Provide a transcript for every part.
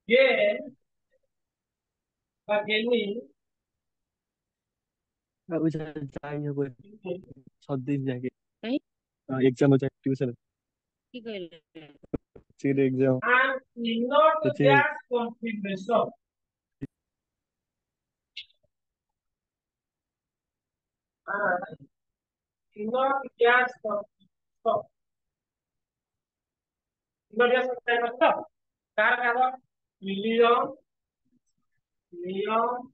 Gain বা gaining বুঝা যাই হবো in 7 দিন যাকে କାଇଁ एग्जाम हो जाए ट्यूशन କି କହିଲେ? सीधे एग्जाम an inert तो चे gas configuration an inert gas configuration inert gas configuration कार carbon helium neon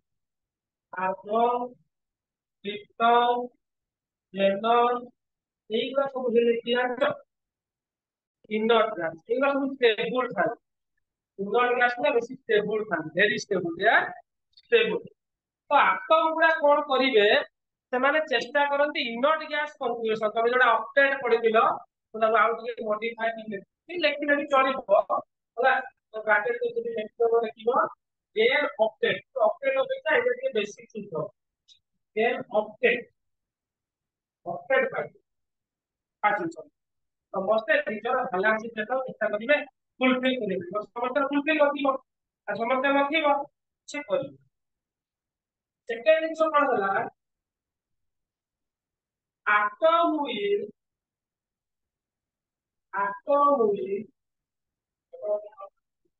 argon krypton xenon এইগুলা সব হলে কি আছে ইনডট গ্যাস এগুলা সব স্টেবল থাকে ইনডট গ্যাস না বেশি স্টেবল থাকে ভেরি স্টেবল দে আর স্টেবল তো আটম গুলা কোন করিবে ସେମାନେ ଚେଷ୍ଟା କରନ୍ତି ଇନର୍ଟ ଗ୍ୟାସ କନଫିଗରେସନ ତମେ ଯୋଉଟା ଅକ୍ଟେଟ ପଢିଥିଲ ତ ତାକୁ ଆଉ ଟିକେ ମଡିଫାଏ ଲେଖିଲେ ବି ଚଳିବ ହେଲା ତ ବ୍ରାକେଟ ରେ ଯଦି ଲେଖିବ ଲେଖିବ ଗେନ୍ ଅକ୍ଟେଟ ଅକ୍ଟେଟ ଅପେକ୍ଷା ଏବେ ଟିକେ ବେଶୀ ଠିକ ହବ ଗେନ୍ ଅକ୍ଟେଟ ଅକ୍ଟେଟ ପାଇଁ ପାଚୁଛନ୍ତି ସମସ୍ତେ ନିଜର ବାଲାନ୍ସ ଦେଖ ଚେଷ୍ଟା କରିବେ ଫୁଲଫିଲ କରିବେ ସମସ୍ତେ ଫୁଲଫିଲ ନଥିବ ଆଉ ସମସ୍ତେ ନଥିବ ସେ କରିବେ ସେକେଣ୍ଡ ଜିନିଷ କଣ ହେଲା atom will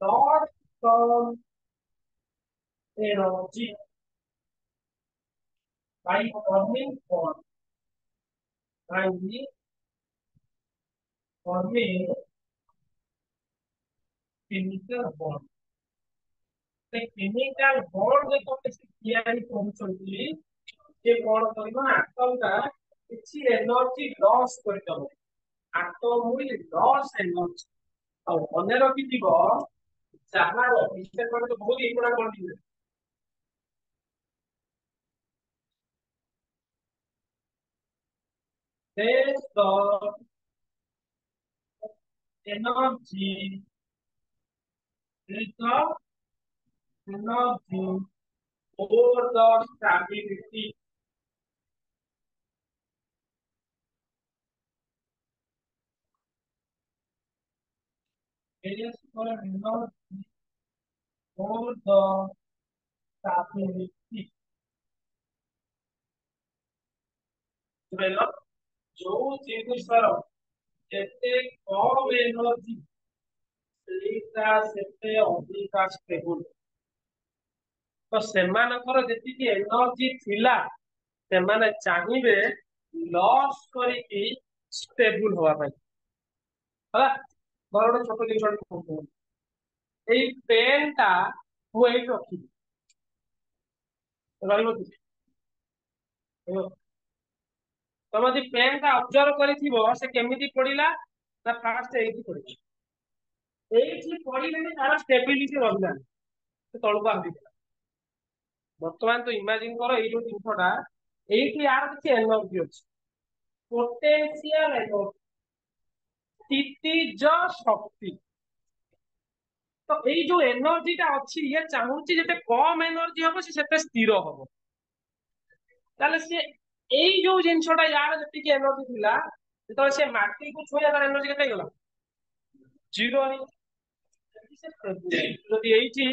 not form energy by forming chemical bond. The chemical bond जे तो किसी कियारी पहुंचती ये कौन करना atom का किसी एनर्जी लॉस कर दो atom will lose energy और अन्य रखी थी वो जहाँ इससे पर तो बहुत इम्पोर्टेंट पॉइंट है there's the energy there's the energy over the stability there is the energy over the stability ବୁଝିପାରିଲ ଯୋଉ ଜିନିଷର ଯେତେ କମ ଏନର୍ଜି ସେଇଟା ସେତେ ଅଧିକା ଷ୍ଟେବୁଲ ତ ସେମାନଙ୍କର ଯେତିକି ଏନର୍ଜି ଥିଲା ସେମାନେ ଚାହିଁବେ ଲସ୍ କରିକି ଷ୍ଟେବୁଲ ହବା ପାଇଁ ହେଲା ଧର ଗୋଟେ ଛୋଟ ଜିନିଷ କହୁଥିଲି ଏଇ ପେନ୍ ଟା ମୁଁ ଏଇଠି ରଖିବି ରହିବ କି ତମେ ଯଦି ପେନ୍ ଟା ଅବଜର୍ଭ କରିଥିବ ସେ କେମିତି ପଡିଲା ନା ଫାଷ୍ଟ ଏଇଠି ପଡିଲା ଏଇଠି ପଡିଲେ ତାର ଷ୍ଟେବିଲିଟି ରହିଲାନି ସେ ତଳକୁ ଆସିଥିଲା ବର୍ତ୍ତମାନ ତ ଇମାଜିନ କର ଏଇ ଯୋଉ ଜିନିଷଟା ଏଇଠି ଆର କିଛି ଏନର୍ଜି ଅଛି ପୋଟେନ୍ସିଆଲ ଏନର୍ଜି ସ୍ଥିତିଜ ଶକ୍ତି ତ ଏଇ ଯୋଉ ଏନର୍ଜିଟା ଅଛି ଇଏ ଚାହୁଁଛି ଯେତେ କମ ଏନର୍ଜି ହବ ସେ ସେତେ ସ୍ଥିର ହବ ତାହେଲେ ସେ ଏଇ ଯୋଉ ଜିନିଷଟା ୟାର ଯେତିକି ଏନର୍ଜି ଥିଲା ଯେତେବେଳେ ସେ ମାଟିକୁ ଛୁଇଁଲା ତାର ଏନର୍ଜି କେତେ ହେଇଗଲା ଜିରୋ ଯଦି ଏଇଠି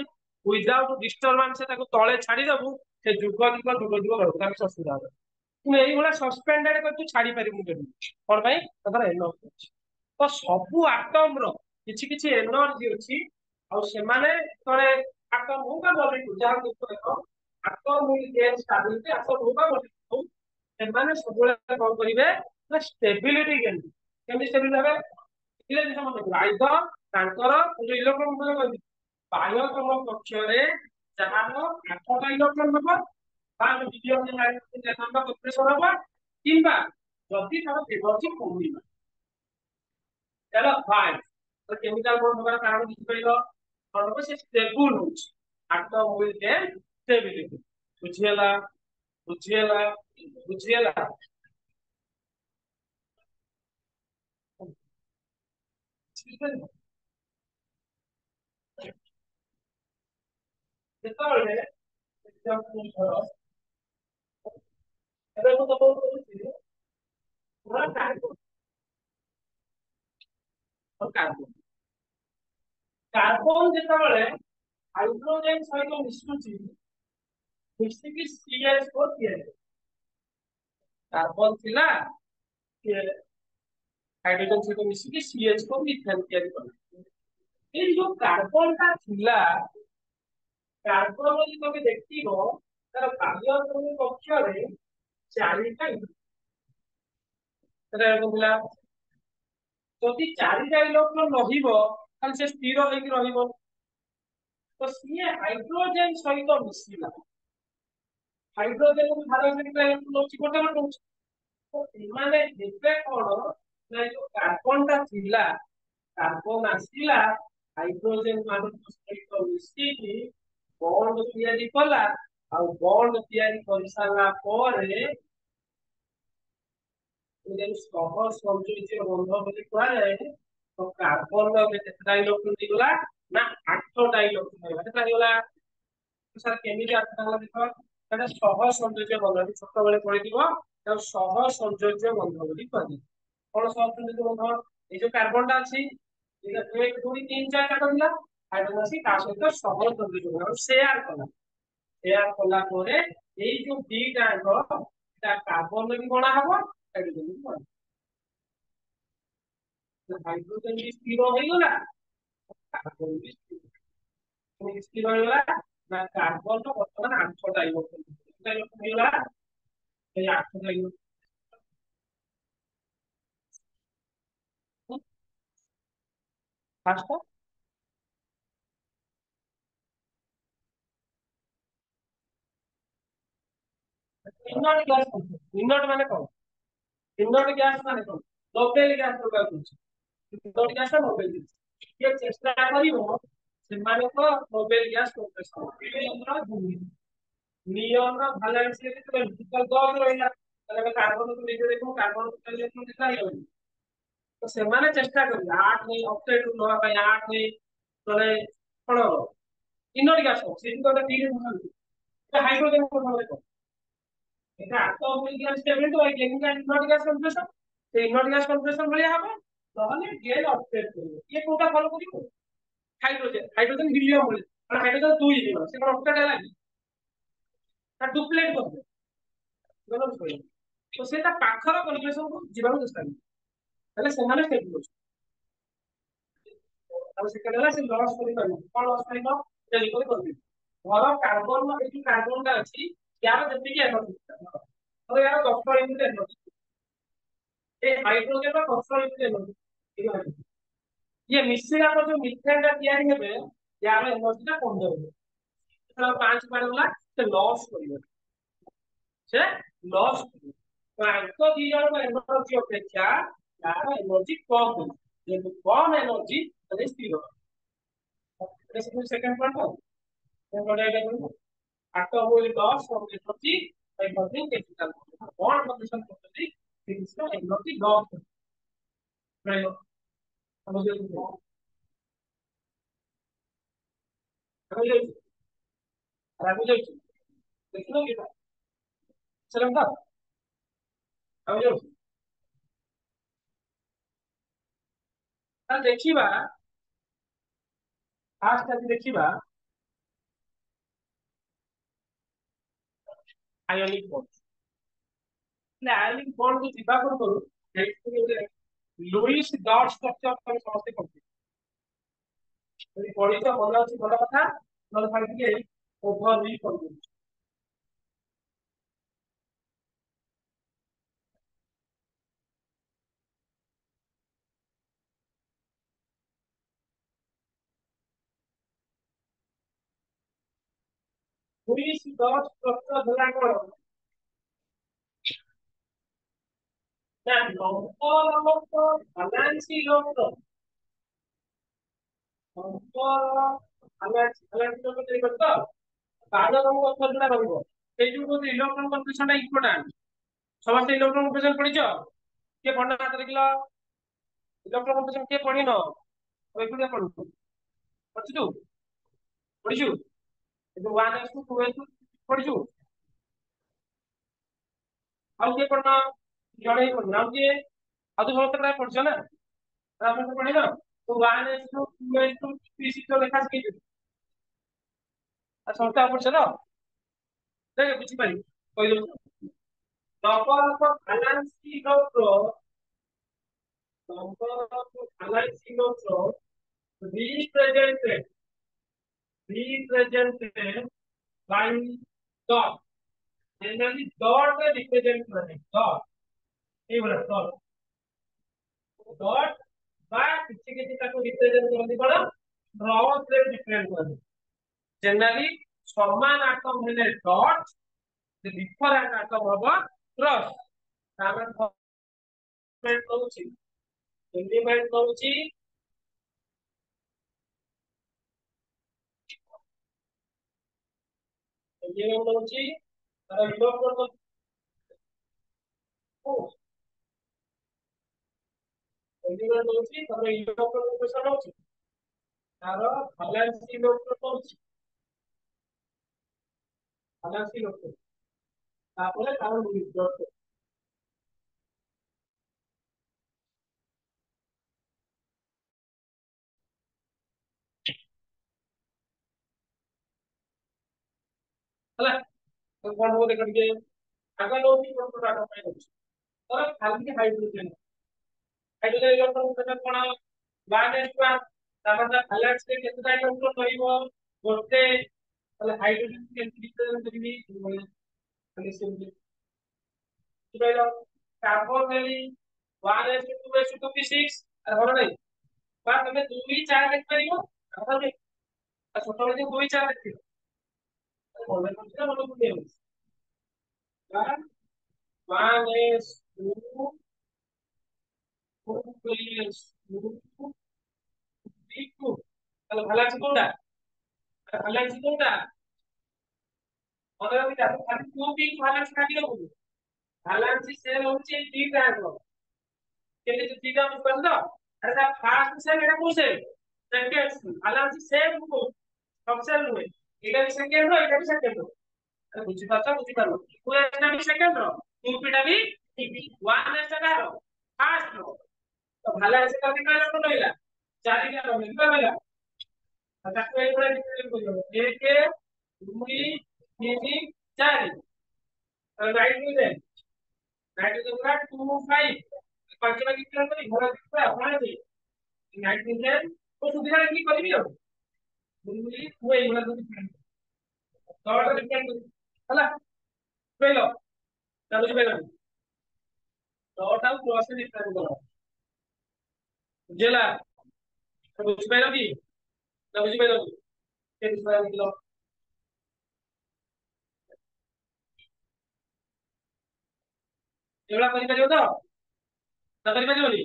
ୱିଦାଉଟ୍ ଡିଷ୍ଟରବାନ୍ସ ତାକୁ ତଳେ ଛାଡିଦବୁ ସେ ଯୁଗ ଯୁଗ ରହିବ ତାର କିଛି ଅସୁବିଧା ହବ କିନ୍ତୁ ଏଇଭଳିଆ ସସ୍ପେଣ୍ଡେଡ କରି ତୁ ଛାଡି ପାରିବୁନି କେମିତି କଣ ପାଇଁ ତାର ଏନର୍ଜି ଅଛି ତ ସବୁ ଆଟମ ର କିଛି କିଛି ଏନର୍ଜି ଅଛି ଆଉ ସେମାନେ ଯେତେବେଳେ ଆଟମ ହଉ ବା ମଲିକ୍ୟୁଲ ଯାହା ଦେଖ atom will gain stability atom ହଉ ବା ମଲିକ୍ୟୁଲ ସେମାନେ ସବୁବେଳେ କଣ କରିବେ ନା ଷ୍ଟେବିଲିଟି କେମିତି ଷ୍ଟେବିଲିଟି ହେବେ ଆଇଦର ତାଙ୍କର ଯୋଉ ଇଲେକ୍ଟ୍ରନ ବାହ୍ୟ କକ୍ଷରେ ଯାହାର 8ଟା ଇଲେକ୍ଟ୍ରନ ହବ ବା ହବ କିମ୍ବା ଯଦି ତାର ଏନର୍ଜି କମିବ ତାହେଲେ ଫାଇନ କେମିକାଲ ବଣ୍ଡ ହବାର କାରଣ ବୁଝିପାରିଲ କଣ ହବ ସେ ଷ୍ଟେବୁଲ ହଉଛି ଆଟମ ୱିଲ୍ ଗେନ୍ ଷ୍ଟେବିଲିଟି ବୁଝିହେଲା ବୁଝିହେଲା ବୁଝିହେଲା ଯେତେବେଳେ ଏବେ ମୁଁ ତମକୁ କହୁଛି କାର୍ବନ ଯେତେବେଳେ हाइड्रोजन सहित मिशुची मिसिकी CH4 ତିଆରି କରେ। कार्बन थिला हाइड्रोजन सहित मिसिकी CH4 मिथेन ତିଆରି କରେ। ये जो कार्बन टा थिला कार्बन ଯଦି ତମେ ଦେଖିବ ତାର ବାହ୍ୟ କକ୍ଷରେ ଚାରିଟା ସେଟା ଥିଲା ଯଦି ଚାରିଟା ଇଲେକ୍ଟ୍ରନ ରହିବ ତାହେଲେ ସେ ସ୍ଥିର ହେଇକି ରହିବ ତ ସିଏ ହାଇଡ୍ରୋଜେନ ସହିତ ମିଶିଲା ହାଇଡ୍ରୋଜେନ କୁ ଧାର କେତେ ଇଲେକ୍ଟ୍ରନ ନଉଛି ଗୋଟେ ନଉଛି ତ ଏମାନେ ଏବେ କଣ ନା ଯୋଉ କାର୍ବନ ଟା ଥିଲା କାର୍ବନ ଆସିଲା ହାଇଡ୍ରୋଜେନ ମାନଙ୍କ ସହିତ ମିଶିକି ବଣ୍ଡ ତିଆରି କଲା ଆଉ ବଣ୍ଡ ତିଆରି କରି ସାରିଲା ପରେ ସହ ସଂଯୋଜ୍ୟ ବନ୍ଧ ବୋଲି କୁହାଯାଏ ତ କାର୍ବନ କେତେଟା ଇଲେକ୍ଟ୍ରନ ହେଇଗଲା ନା 8ଟା ଇଲେକ୍ଟ୍ରନ ହେଇଗଲା କେତେଟା ହେଇଗଲା ସାର୍ କେମିତି 8ଟା ହେଲା ଦେଖ ସେଟା ସହ ସଂଯୋଜ୍ୟ ବନ୍ଧ ଛୋଟ ବେଳେ ପଢିଥିବ ତାକୁ ସହ ସଂଯୋଜ୍ୟ ବନ୍ଧ ବୋଲି କୁହାଯାଏ କଣ ସହ ସଂଯୋଜ୍ୟ ବନ୍ଧ ଏଇ ଯୋଉ କାର୍ବନଟା ଅଛି ଏଇଟା 1 2 3 4 କାଟ ଥିଲା ହାଇଡ୍ରୋଜେନ ଅଛି ତା ସହିତ ସହ ସଂଯୋଜ୍ୟ ବନ୍ଧ ସେୟାର କଲା ପରେ ଏଇ ଯୋଉ ଦିଟା ଯାକ ତା କାର୍ବନ ବି ବଣା ହବ ହାଇଡ୍ରୋଜେନ ବି ବଣା हाइड्रोजन भी स्थिर होइगला कार्बन भी स्थिर होइगला ना कार्बन तो वर्तमान 8टा इलेक्ट्रन होइगला ए 8टा इलेक्ट्रन फास्ट इनर्ट माने कौन इनर्ट गैस माने कौन नोबेल गैस प्रकार कुछ इनर्ट गैस है नोबेल गैस ये चेष्टा करिवो सेमाने को नोबेल गैस प्रोफेसर नियन रो बैलेंस के तो 10 रहिला तले कार्बन को लेके देखो कार्बन को इलेक्ट्रन कितना है तो सेमाने चेष्टा करिवे 8 नहीं ऑक्साइड नवा ପାଇଁ 8 नहीं तले कोन इनर्ट गैस हो से तो ठीक है तो हाइड्रोजन को बोले এটা আটক গ্যাস স্টেবল তো কেমিক্যাল ইনর্ট গ্যাস কনফিউশন সেই ইনর্ট গ্যাস কনফিউশন ভলিয়া হবে তাহলে গেল অক্সাইড করবে কি কোনটা ফলো করিব হাইড্রোজেন হিলিয়ম বলে মানে হাইড্রোজেন দুই দিন সে কোন অক্সাইড লাগি তা ডুপ্লিকেট করবে গলন করে তো সেটা পাখর কনফিউশন কো জীবাণু চেষ্টা করে তাহলে সেমানে স্টেবল হচ্ছে তাহলে সেটা হলা সে লস করি পারবে কোন লস করিব এটা লিখে করবে ধর কার্বন এই কার্বনটা আছে यार जल्दी क्या एनर्जी तो यार डॉक्टर इनपुट एनर्जी ये हाइड्रोजन का डॉक्टर इनपुट एनर्जी ये मिश्रण का जो मिथेन का तैयारी है यार एनर्जी का कम देबे तो 5 बार होला से लॉस करियो से लॉस तो आंको दी जण को एनर्जी अपेक्षा यार एनर्जी कम है ये कम एनर्जी तो स्थिर हो सेकंड पॉइंट है बड़ा atom will loss from energy by burning chemical bond formation process things का energy loss right समझ समझ समझ देखो क्या चलन का समझो ता देखिबा फास्ट आज देखिबा आयोनिक बॉन्ड आयोनिक बॉन्ड को जीवा करू लुईस डॉट स्ट्रक्चर पर समझते करते ଯଦି ପଢିଛ ଭଲ ଅଛି ଭଲ କଥା ନହେଲେ ଖାଲି ଟିକେ ଓଭର ରିଡ୍ କରିଦେବି लुईस डॉट स्ट्रक्चर ହେଲା କଣ ନା number of valency electron number valency electron ତିଆରି କରିତ ବାର ନମ୍ବର ଅକ୍ଷର ଯୋଉଟା ରହିବ ସେଇ ଯୋଉ କହୁଛି ଇଲେକ୍ଟ୍ରନ କନଫିଗରେସନ ଟା ଇମ୍ପୋର୍ଟାଣ୍ଟ ସମସ୍ତେ ଇଲେକ୍ଟ୍ରନ କନଫିଗରେସନ ପଢିଛ କିଏ ପଢିନ ହାତ ଦେଖିଲ ଇଲେକ୍ଟ୍ରନ କନଫିଗରେସନ କିଏ ପଢିନ ଏକୁଟିଆ ପଢୁଛୁ ପଢିଛୁ ପଢିଛୁ ଏବେ 1s2 2s2 ପଢିଛୁ ଆଉ କିଏ ପଢିନ ଜଣେ ହିଁ ପଢିନ ଆଉ କିଏ ଆଉ ତ ସମସ୍ତେ ପ୍ରାୟ ପଢିଛ ନା ଆମେ ତ ପଢିନ तो 1s2 2s2 3 6 ଲେଖା ଶିଖିଛୁ আর সংখ্যা পড়ছে তো দেখে বুঝি পারি কই দেব number of balancing electrode number of balancing electrode represented by dot generally dot में represent करते हैं dot ये बोला dot dot বা किसी किसी का को represent करने पड़ा क्रॉस से डिफरेंट करते जनरली समान आटम हेले डॉट डिफरेंट आटम होगा क्रॉस तामे एलिमेंट करूची तार इलेक्ट्रॉन को एलिमेंट करूची तार इलेक्ट्रॉन को कैसा होची तार बैलेंस इलेक्ट्रॉन करूची बैलेंस इलेक्ट्रॉन तापर तार डॉट ହେଲା तो कौन हो देखा के आगे लो भी कौन डाटा पाए और खाली हाइड्रोजन इलेक्ट्रॉन केते कोन 1s1 तापर बैलेंस के केते इलेक्ट्रॉन रहइबो गोटे তাহলে হাইড্রোজেন কে রিপ্রেজেন্ট করবি খালি সিম্পলি কি পাইলো কার্বন নেলি 1s2 আর হলো নাই বা তুমি 2 4 লিখতে পারিবো তাহলে আর ছোট হলে 2 4 লিখতে বলবে কোনটা মনে করতে হবে 1s2 2s2 3 তাহলে ভালো আছে কোনটা ভালো আছে কোনটা মনে রাখবি তাহলে খালি 2 পিক ভালো আছে কাটি দেবো ভালান্সি সেল হচ্ছে এই দুইটা আগে কেটে যে দুইটা আমি করব তো আরে তা ফার্স্ট সেল এটা কোন সেল সেকেন্ড সেল ভালান্সি সেল কোন সব সেল নয় এটা भी সেকেন্ড रो এটা भी সেকেন্ড रो আরে বুঝি পাচ্ছ বুঝি পারো কোন এটা भी সেকেন্ড रो টু পিটা भी ওয়ান এসটা কারো ফার্স্ট रो তো ভালান্সি কত কাজ করলো চারিটা रो কি হলো আচ্ছা তো এইগুলা ডিফারেন্ট করব 1 2 3 4 আর রাইট নিয়ে नाइट्रोजन का 25 पांचवा कितना करी घोड़ा कितना अपना दे नाइट्रोजन तो सुविधा की करबी हो बुझली हुए घोड़ा तो तो डिफरेंट हला पेलो तब बुझ पेलो तो ता प्रोसेस डिफरेंट करो बुझला तो बुझ पेलो की तो बुझ पेलो के दूसरा निकलो एवढा करी परियो तो करी परियो नी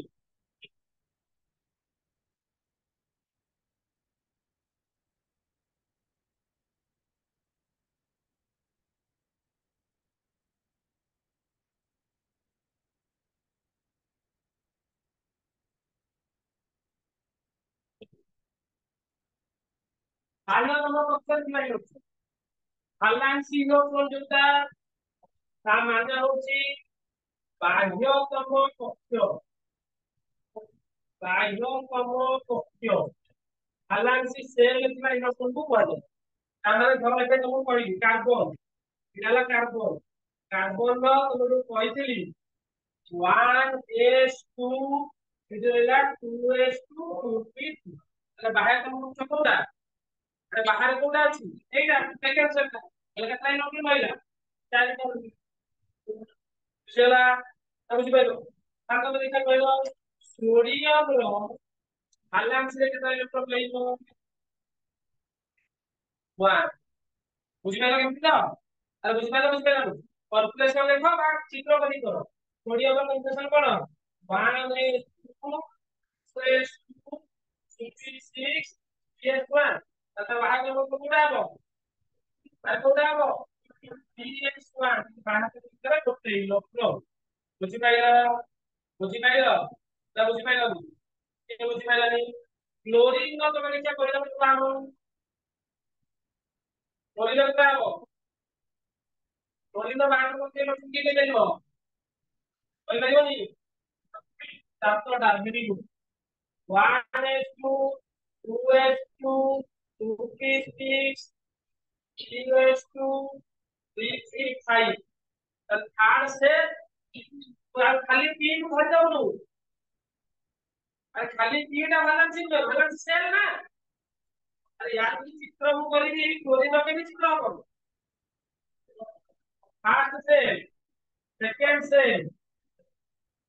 हालना नंबर ऑप्शन दिलाई होची हालना सीनो कोन जोता ता माने होची बाह्यतम कक्ष बाह्यतम कक्ष हालांकि सेल कितना इलेक्ट्रॉन को पड़े ताहले धर एटा तुम पड़ी कार्बन इनाला कार्बन कार्बन रो तुम कहइथिली 1s2 इदेला 2s2 2p তাহলে বাহির কোন কক্ষ কোনটা আরে বাহির কোনটা আছে এইটা সেকেন্ড সেলটা এলা কত ইলেকট্রন হইলা 4 টা সেলা বুঝি পাইলো তারপরে দেখা কইলো সোডিয়াম रो हालांकि केतना इलेक्ट्रन लइबो 1 বুঝিপাইলা কেমতি তো আরে বুঝিপাইলা ক্যালকুলেশন লেখো বা চিত্র করি করো সোডিয়াম এর ক্যালকুলেশন কোন 1s2 66 ps1 তাহলে বাহার নম্বর কোনটা হবে আর কোনটা হবে ps1 বাহার থেকে করতে ইলেকট্রন বুঝিপাইলা বুঝিপাইলা তা বুঝিপাইলা কে বুঝিপাইলা নি ক্লোরিন નો તમે નીચે પરિણામ પાડો ક્લોરીન નો પાડો क्लोरीन નો બાર નો તેલ ચૂકી લઈ લેજો ઓય ભાઈઓની સાતોડા very good 1s2 2s2 2p6 3s to 335 third से तो आप खाली 3 भर जाओ। अरे खाली 3 बैलेंस सेल ना। अरे यार ये चित्र मु करी कोरी न के चित्र हम first cell second cell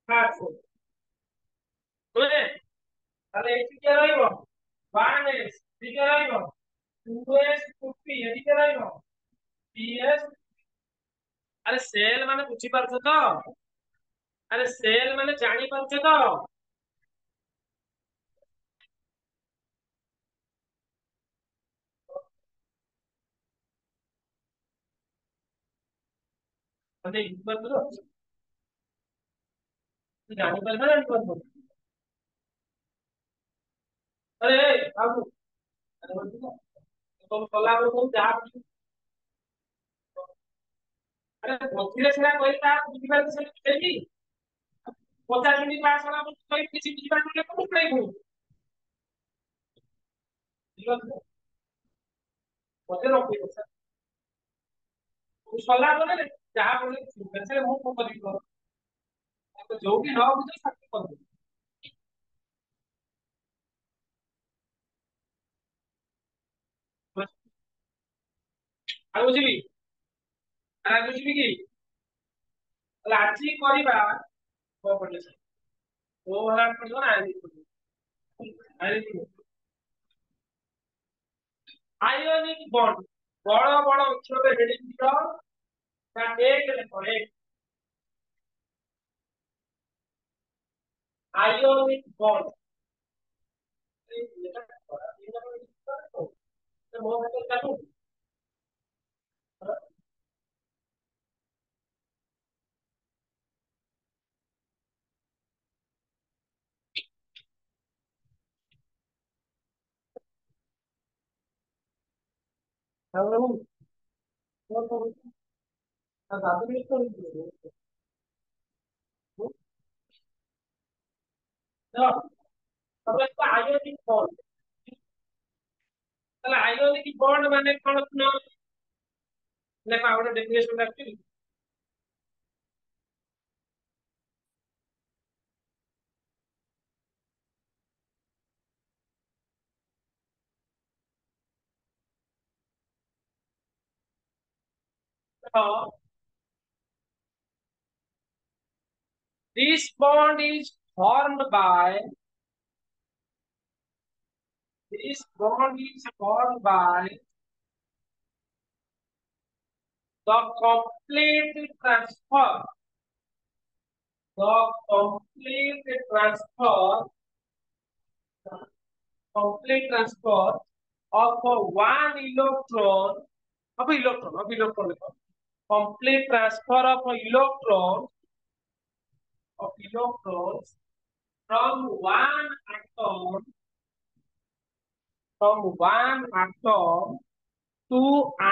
third cell बुझे। তাহলে এটি কে রইব 1s দিকে রইব 2s 50 এদিকে রইব 3s। আরে সেল মানে বুঝি পারছো তো? আরে সেল মানে জানি পারছো তো? মানে বুঝতে পারছো জানি পারবে না পারবো। আরে বাবু আরে বলছি না তো কলা को যা আরে বলছিলে সেটা কইতা বুঝি পারছো সেটা কি 50 মিনিট ক্লাস হলা কই কিছু বুঝি পারছো না কোন কইবো ঠিক আছে ওতে রকি আছে সলা বলে যা বলে সেটা ମୁଁ କଣ କରିବି ତ ଯୋଉ ବି ନ ବୁଝେ ତାକୁ କରିବି। ଆଉ ବୁଝିବି ଆଉ ବୁଝିବି କି ତାହେଲେ ଆଜି କରିବା କଣ କରିଲେ ଓ ହରା କରିବ ନା ଆଜି କରିବ ଆୟନିକ ବଣ୍ଡ ବଡ ବଡ ଅକ୍ଷରରେ ହେଡିଂ ଦିଅ ତା ଏକ ଲେଖ ଏକ ଆୟନିକ ବଣ୍ଡ ମୋ ହାତରେ କାଟୁ ତାପରେ ମୁଁ କଣ କରୁଛି ତା ଦାଦୁ ବି କରୁଛି ତ ତାପରେ ଆୟନିକ ବଣ୍ଡ ତାହେଲେ ଆୟନିକ ବଣ୍ଡ ମାନେ କଣ ଶୁଣ ଦେଖ ଆଉ ଗୋଟେ ଡେଫିନେସନ ରଖିବି ତ this bond is formed by this bond is formed by the complete transfer the complete transfer of one electron complete transfer of electrons from one atom to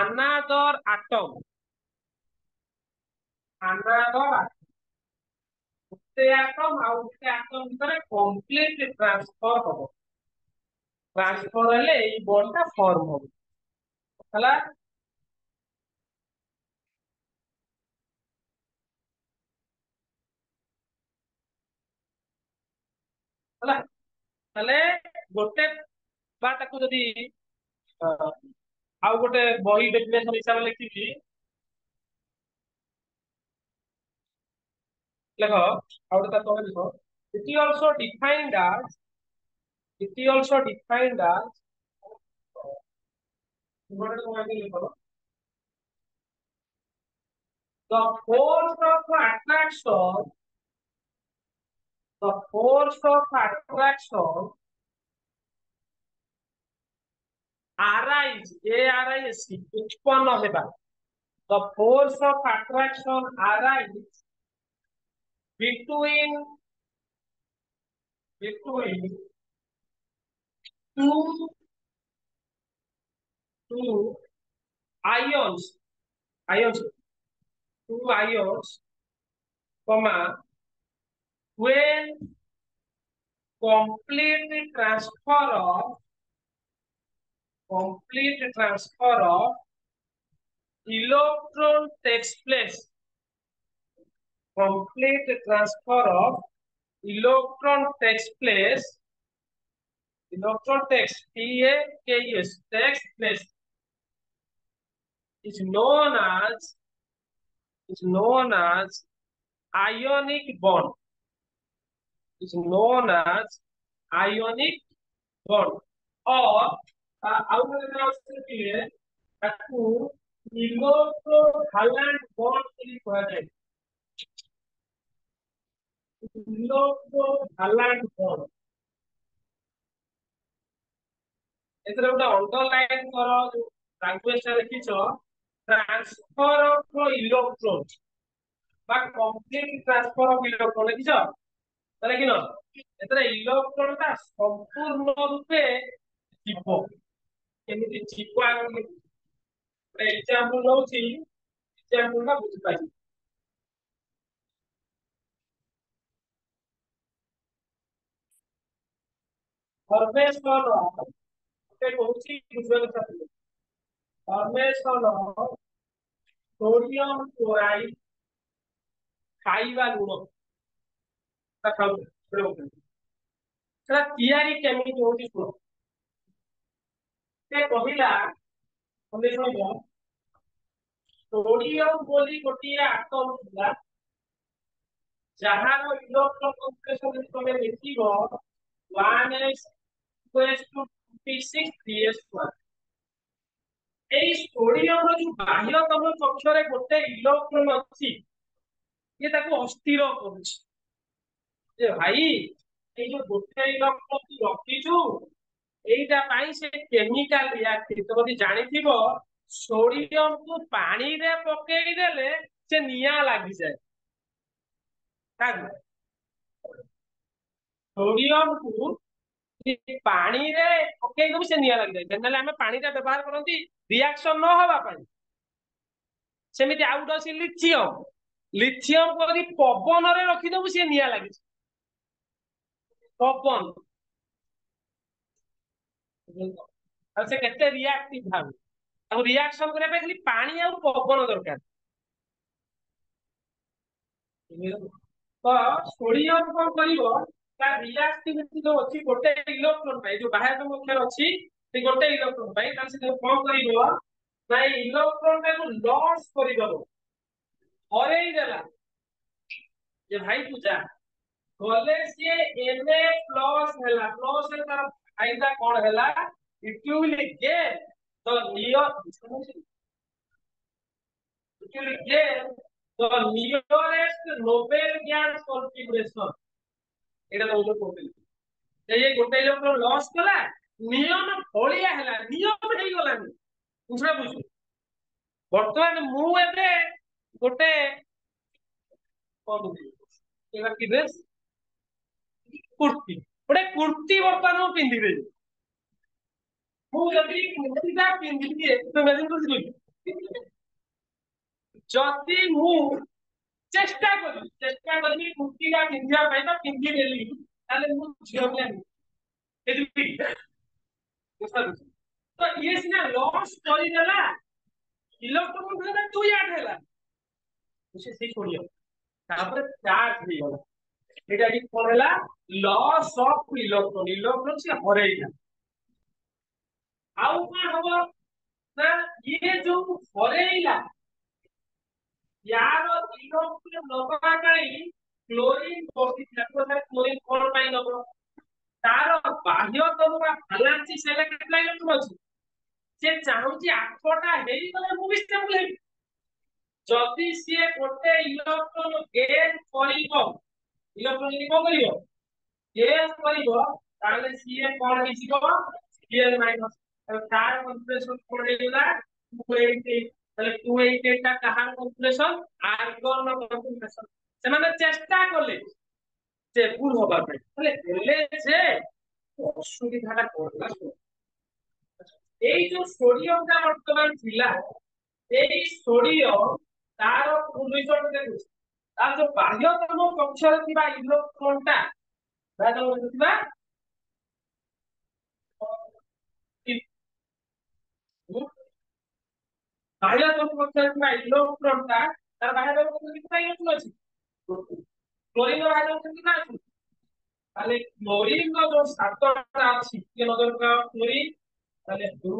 another atom ଗୋଟେ atom ଆଉ ଗୋଟେ atom ଭିତରେ complete transfer ହବ transfer हेले एई bond टा form हो हला हला तले गोटे बा ताकू जदी आउ गोटे बही डेफिनेशन हिसाब लिखिबी लेखो आउ गोटे तमे लिखो it is also defined as it is also defined as गोटे तमे लिखो the force of attraction the force of attraction arise उत्पन्न हेबा the force of attraction arise between two two ions ions two ions comma when complete transfer of electron takes place. Complete transfer of electron takes place. Electron takes TAKS takes place is known as ionic bond. Is known as ionic bond or ଆଉ ଗୋଟେ ନାଁ ଅଛି ତାକୁ ଇଲେକ୍ଟ୍ରୋ-ଭାଲାଣ୍ଟ bond ବୋଲି କୁହାଯାଏ। ଇଲେକ୍ଟ୍ରୋ-ଭାଲାଣ୍ଟ bond ଏଥିରେ ଗୋଟେ underline କର ଯୋଉ ଲାଙ୍ଗୁଏଜଟା ଦେଖିଛ ट्रांसफर ऑफ इलेक्ट्रॉन बा कंप्लीट ट्रांसफर ऑफ इलेक्ट्रॉन देखिछ ताले किनो एतरे इलेक्ट्रॉन ता संपूर्ण रूपे जीव केमिति जीव आगे एग्जांपल नउछि एग्जांपल ना बुझि पाइ फॉर्मेशन ओके कहूछि बुझबाक चाहते फॉर्मेशन ऑफ सोडियम क्लोराइड खाइबा लुण ता खाउ सेटा तयारी केमिति होछि सुनो से कहिला हमने सुनो सोडियम बोली गोटिया आटम थिला जहार इलेक्ट्रॉन कॉन्सेंट्रेशन तमे देखिबो 1s equals to 56 3s1 এই সোডিয়াম ର ଯୋଉ ବାହ୍ୟତମ କକ୍ଷରେ ଗୋଟେ ଇଲେକ୍ଟ୍ରନ ଅଛି ये ताको अस्थिर କରୁଛି ଯେ ଭାଇ এই ଯୋଉ ଗୋଟେ ଇଲେକ୍ଟ୍ରନ ତୁ ରଖିଛୁ এইটা ପାଇଁ ସେ କେମିକାଲ ରିଆକ୍ଟିଭ ତ ଯଦି ଜାଣିଥିବ सोडियम को पानी रे पकेई देले से निया लागि जाय काग सोडियम को पानी रे पकेई दबु से निया लागि जाय जनरली हमें पानी रे व्यवहार करंती रिएक्शन न होबा पानी सेमिति आउट अछि लिथियम लिथियम को यदि पवन रे रखि दबु से निया लागि पवन आ से केते रिएक्टिव भाव अब रिएक्शन करे पे खाली पानी आ पवन दरकार तो सोडियम को करिवो ता रिएक्टिविटी जो अछि गोटे इलेक्ट्रॉन पाई जो बाहर के मुख्य अछि से गोटे इलेक्ट्रॉन पाई ता से को करिवो ना इलेक्ट्रॉन को लॉस करिवो हरेई देला जे भाई पूजा गले से Na+ हैला प्लस है तार फायदा कोन हैला it will get the nearest noble gas configuration एटा तो कहते ये गोटे इलेक्ट्रॉन लॉस कला नियम भलिया हैला नियम हेई गलानी बुझा बुझ वर्तमान मु एबे गोटे कोन एबा की ड्रेस कुर्ती गोटे कुर्ती वर्तमान मु पिंदी दे मु जदी कुर्तीटा पिंदी दिए तो इमेजिन कर जदी मु चेष्टा करी कुर्तीटा पिंदिया पाई तो पिंदी देली ताले मु झियो एदिपि तो ये सिना लॉस करी देला इलेक्ट्रॉन भेला तू याद हैला उसे से छोड़ियो तापर चार्ज हे गला एटा की कोन लॉस ऑफ इलेक्ट्रॉन से हरेइला आउ कोन हबो ना ये जो हरेइला यार इलेक्ट्रॉन नबा काई क्लोरीन बसी थाको क्लोरीन कोन पाई नबो तार बाह्यतम बा फालांसी सेले केतला इलेक्ट्रॉन अछि से चाहूची आठटा हेई गले मु भी स्टेबल हेई जदि से गोटे इलेक्ट्रॉन गेन करिवो इलेक्ट्रॉन को करिवो गेन करिवो ताले सीए कोन हिसिबो सीएल माइनस तार कॉन्सेंट्रेशन कोन हेला 288 ताले 288 ता कहार कॉन्सेंट्रेशन आर्गन नो कॉन्सेंट्रेशन से माने चेष्टा करले से पूर्ण होबा पे ताले हेले जे असुविधाटा करला এই যে সোডিয়ামটা বর্তমান ছিলা এই সোডিয়াম তার পজিশন দেখুছ তার যে বাহ্যতম কক্ষরে থিবা ইলেক্ট্রনটা বাহ্যতম থিবা ବାହ୍ୟ କକ୍ଷରେ ଥିବା ଇଲେକ୍ଟ୍ରନ ଟା ତାର ବାହ୍ୟ କକ୍ଷରେ କେତେଟା ଇଲେକ୍ଟ୍ରନ ଅଛି? କ୍ଲୋରିନ ର ବାହ୍ୟ କକ୍ଷରେ କେତେଟା ଅଛି? ତାହେଲେ କ୍ଲୋରିନ ର ଯୋଉ ସାତଟା ଅଛି ଟିକେ ନଜର ପକାଅ କ୍ଲୋରିନ ତାହେଲେ 2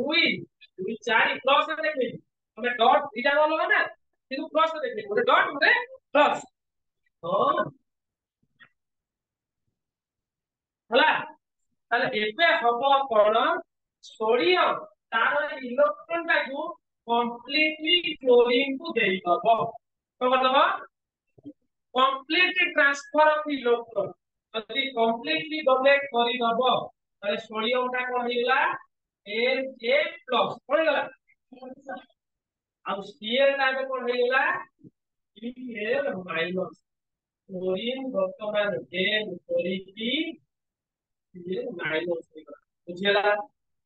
2 4 ପ୍ଲସ ରେ ଦେଖେଇବି ତମେ ଡଟ ଦିଟା ଗଲ ନା କିନ୍ତୁ ପ୍ଲସ ରେ ଦେଖେଇବି ଗୋଟେ ଡଟ ଗୋଟେ ପ୍ଲସ ହଁ ହେଲା ତାହେଲେ ଏବେ ହବ କଣ सोडियम तार इलेक्ट्रॉन टाइप कंप्लीटली क्लोरीन को देई दबो तो मतलब कंप्लीटली ट्रांसफर ऑफ इलेक्ट्रॉन यदि कंप्लीटली डोनेट करि दबो ताले सोडियम टा कोन हिला Na+ कोन हिला आ Cl टा कोन हिला Cl- क्लोरीन वर्तमान N କରିକି माइनस बुझिला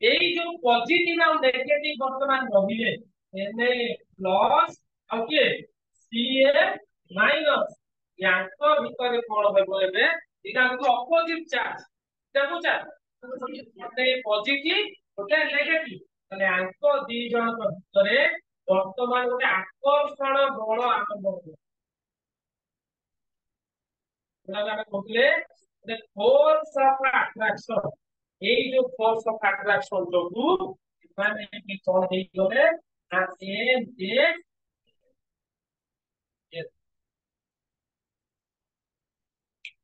এই जो पॉजिटिव और नेगेटिव वर्तमान रहिले एने प्लस आ के Cl माइनस यांको भितर कोन होबो एबे इटा को अपोजिट चार्ज এটা বুঝা মানে पॉजिटिव ওটা नेगेटिव মানে यांको दी जण ভিতরে वर्तमान ଗୋଟେ আকর্ষণ বল আরম্ভ হবে আমরা কইলে the force of attraction এই যে ফোর্স অফ অ্যাট্রাকশন যোগু মানে কি কোন এই গলে আর এম এস এস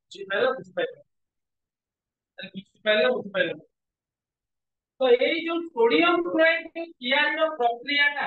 বুঝতে পারলো কিছু পারলো বুঝতে পারলো তো এই যে সোডিয়াম ক্লোরাইড যে তিয়ার প্রক্রিয়াটা